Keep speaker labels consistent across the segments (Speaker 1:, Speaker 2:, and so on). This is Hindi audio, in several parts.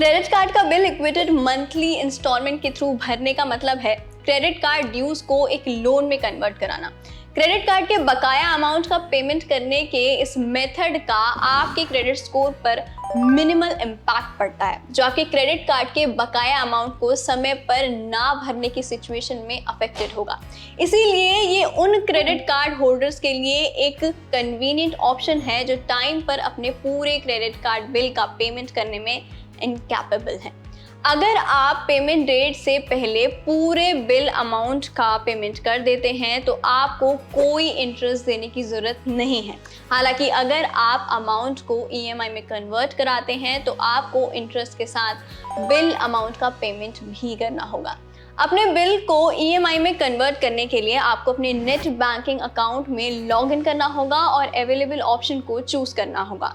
Speaker 1: क्रेडिट कार्ड का बिल इक्वेटेड मंथली इंस्टॉलमेंट के थ्रू भरने का मतलब है क्रेडिट कार्ड ड्यूज को एक लोन में कन्वर्ट कराना। क्रेडिट कार्ड के बकाया अमाउंट का पेमेंट करने के इस मेथड का आपके क्रेडिट स्कोर पर मिनिमल इम्पैक्ट पड़ता है, जो आपके क्रेडिट कार्ड के बकाया अमाउंट को समय पर ना भरने की सिचुएशन में अफेक्टेड होगा। इसीलिए ये उन क्रेडिट कार्ड होल्डर्स के लिए एक कन्वीनियंट ऑप्शन है जो टाइम पर अपने पूरे क्रेडिट कार्ड बिल का पेमेंट करने में इनकैपेबल है। अगर आप पेमेंट डेट से पहले पूरे बिल अमाउंट का पेमेंट कर देते हैं तो आपको कोई इंटरेस्ट देने की ज़रूरत नहीं है। हालांकि अगर आप अमाउंट को ईएमआई में कन्वर्ट कराते हैं तो आपको इंटरेस्ट के साथ बिल अमाउंट का पेमेंट भी करना होगा। अपने बिल को ईएमआई में कन्वर्ट करने के लिए आपको अपने नेट बैंकिंग अकाउंट में लॉग इन करना होगा और अवेलेबल ऑप्शन को चूज करना होगा।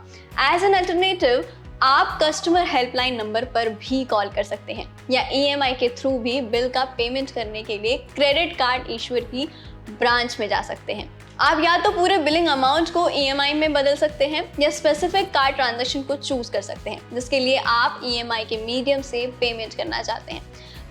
Speaker 1: एज एन अल्टरनेटिव आप कस्टमर हेल्पलाइन नंबर पर भी कॉल कर सकते हैं या ईएमआई के थ्रू भी बिल का पेमेंट करने के लिए क्रेडिट कार्ड इशूअर की ब्रांच में जा सकते हैं। आप या तो पूरे बिलिंग अमाउंट को ईएमआई में बदल सकते हैं या स्पेसिफिक कार्ड ट्रांजैक्शन को चूज कर सकते हैं जिसके लिए आप ईएमआई के मीडियम से पेमेंट करना चाहते हैं।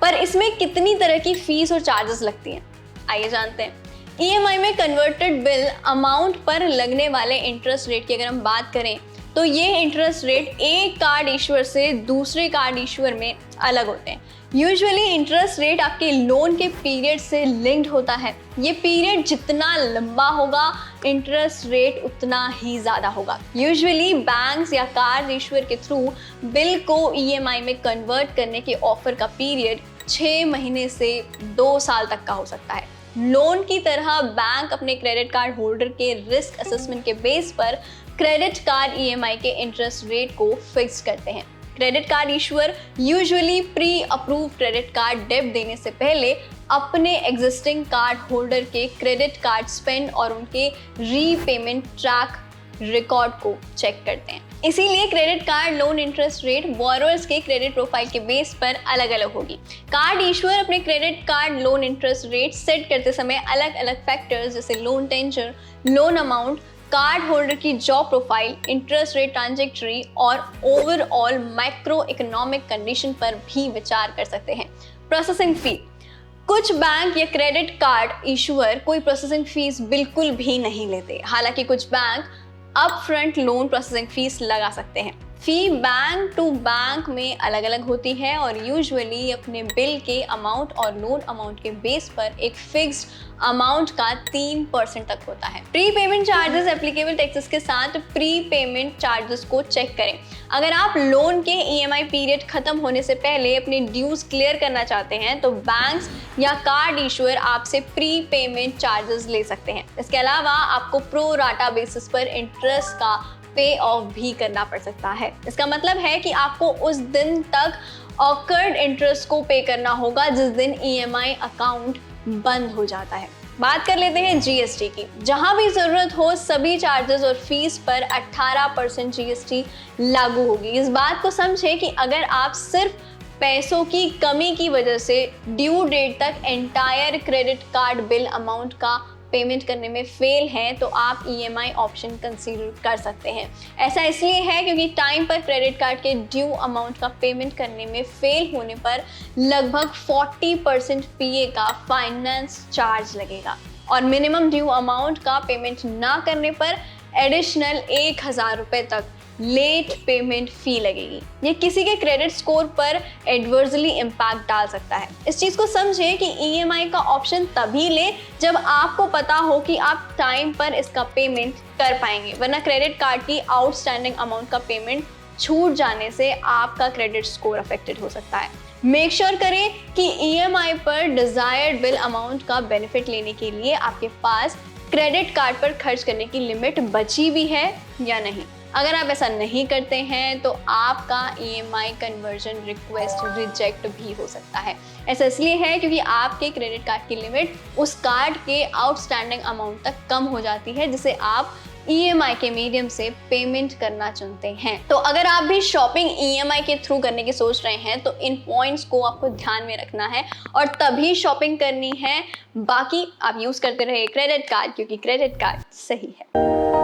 Speaker 1: पर इसमें कितनी तरह की फीस और चार्जेस लगती हैं, आइए जानते हैं। ईएमआई में कन्वर्टेड बिल अमाउंट पर लगने वाले इंटरेस्ट रेट की अगर हम बात करें तो ये इंटरेस्ट रेट एक कार्ड इशूअर से दूसरे कार्ड इशूअर में अलग होते हैं। यूजुअली इंटरेस्ट रेट आपके लोन के पीरियड से लिंक्ड होता है। ये पीरियड जितना लंबा होगा इंटरेस्ट रेट उतना ही ज़्यादा होगा। यूजुअली बैंक्स या कार्ड इशूअर के थ्रू बिल को ईएमआई में कन्वर्ट करने के ऑफर का पीरियड 6 महीने से 2 साल तक का हो सकता है। लोन की तरह बैंक अपने क्रेडिट कार्ड होल्डर के रिस्क असेसमेंट के बेस पर क्रेडिट कार्ड ईएमआई के इंटरेस्ट रेट को फिक्स करते हैं। Credit card issuer usually pre approve credit card डेब्ट देने से पहले अपने एग्जिस्टिंग कार्ड होल्डर के क्रेडिट कार्ड स्पेंड और उनके रीपेमेंट ट्रैक रिकॉर्ड को चेक करते हैं। इसीलिए credit card loan interest rate borrowers के क्रेडिट प्रोफाइल के बेस पर अलग अलग होगी। कार्ड इशूअर अपने credit card loan interest rate set करते समय अलग अलग फैक्टर्स जैसे loan tenure, loan amount, card holder की job profile, interest rate trajectory और ओवरऑल माइक्रो इकोनॉमिक कंडीशन पर भी विचार कर सकते हैं। प्रोसेसिंग फी, कुछ बैंक या क्रेडिट कार्ड इशूअर कोई प्रोसेसिंग फीस बिल्कुल भी नहीं लेते। हालांकि कुछ bank up front loan processing fees लगा सकते हैं। फी बैंक टू बैंक में अलग अलग होती है और यूजुअली अपने बिल के अमाउंट और लोन अमाउंट के बेस पर एक फिक्स्ड अमाउंट का 3% तक होता है। Pre payment charges applicable taxes के साथ प्री पेमेंट चार्जेस को चेक करें। अगर आप लोन के ईएमआई पीरियड खत्म होने से पहले अपने ड्यूज क्लियर करना चाहते हैं तो बैंक्स या कार्ड इशूअर आपसे प्री पेमेंट चार्जेस ले सकते हैं। इसके अलावा आपको प्रो राटा बेसिस पर इंटरेस्ट का पे ऑफ भी करना पड़ सकता है। इसका मतलब है कि आपको उस दिन तक ऑकर्ड इंटरेस्ट को पे करना होगा जिस दिन ईएमआई अकाउंट बंद हो जाता है। बात कर लेते हैं जीएसटी की। जहां भी जरूरत हो सभी चार्जेस और फीस पर 18% जीएसटी लागू होगी। इस बात को समझें कि अगर आप सिर्फ पैसों की कमी की वजह से ड्यू डेट तक entire credit card bill amount का पेमेंट करने में फेल हैं तो आप ईएमआई ऑप्शन कंसीडर कर सकते हैं। ऐसा इसलिए है क्योंकि टाइम पर क्रेडिट कार्ड के ड्यू अमाउंट का पेमेंट करने में फेल होने पर लगभग 40% पीए का फाइनेंस चार्ज लगेगा और मिनिमम ड्यू अमाउंट का पेमेंट ना करने पर एडिशनल 1000 रुपये तक लेट पेमेंट फी लगेगी। ये किसी के क्रेडिट स्कोर पर एडवर्सली इम्पैक्ट डाल सकता है। इस चीज़ को समझें कि ईएमआई का ऑप्शन तभी ले जब आपको पता हो कि आप टाइम पर इसका पेमेंट कर पाएंगे, वरना क्रेडिट कार्ड की आउटस्टैंडिंग अमाउंट का पेमेंट छूट जाने से आपका क्रेडिट स्कोर अफेक्टेड हो सकता है। मेक श्योर करें कि ईएमआई पर डिजायर्ड बिल अमाउंट का बेनिफिट लेने के लिए आपके पास क्रेडिट कार्ड पर खर्च करने की लिमिट बची भी है या नहीं। अगर आप ऐसा नहीं करते हैं तो आपका ईएमआई कन्वर्जन रिक्वेस्ट रिजेक्ट भी हो सकता है। ऐसा इसलिए है क्योंकि आपके क्रेडिट कार्ड की लिमिट उस कार्ड के आउटस्टैंडिंग अमाउंट तक कम हो जाती है जिसे आप ईएमआई के मीडियम से पेमेंट करना चाहते हैं। तो अगर आप भी शॉपिंग ईएमआई के थ्रू करने की सोच रहे हैं तो इन पॉइंट्स को आपको ध्यान में रखना है और तभी शॉपिंग करनी है। बाकी आप यूज करते रहिए क्रेडिट कार्ड क्योंकि क्रेडिट कार्ड सही है।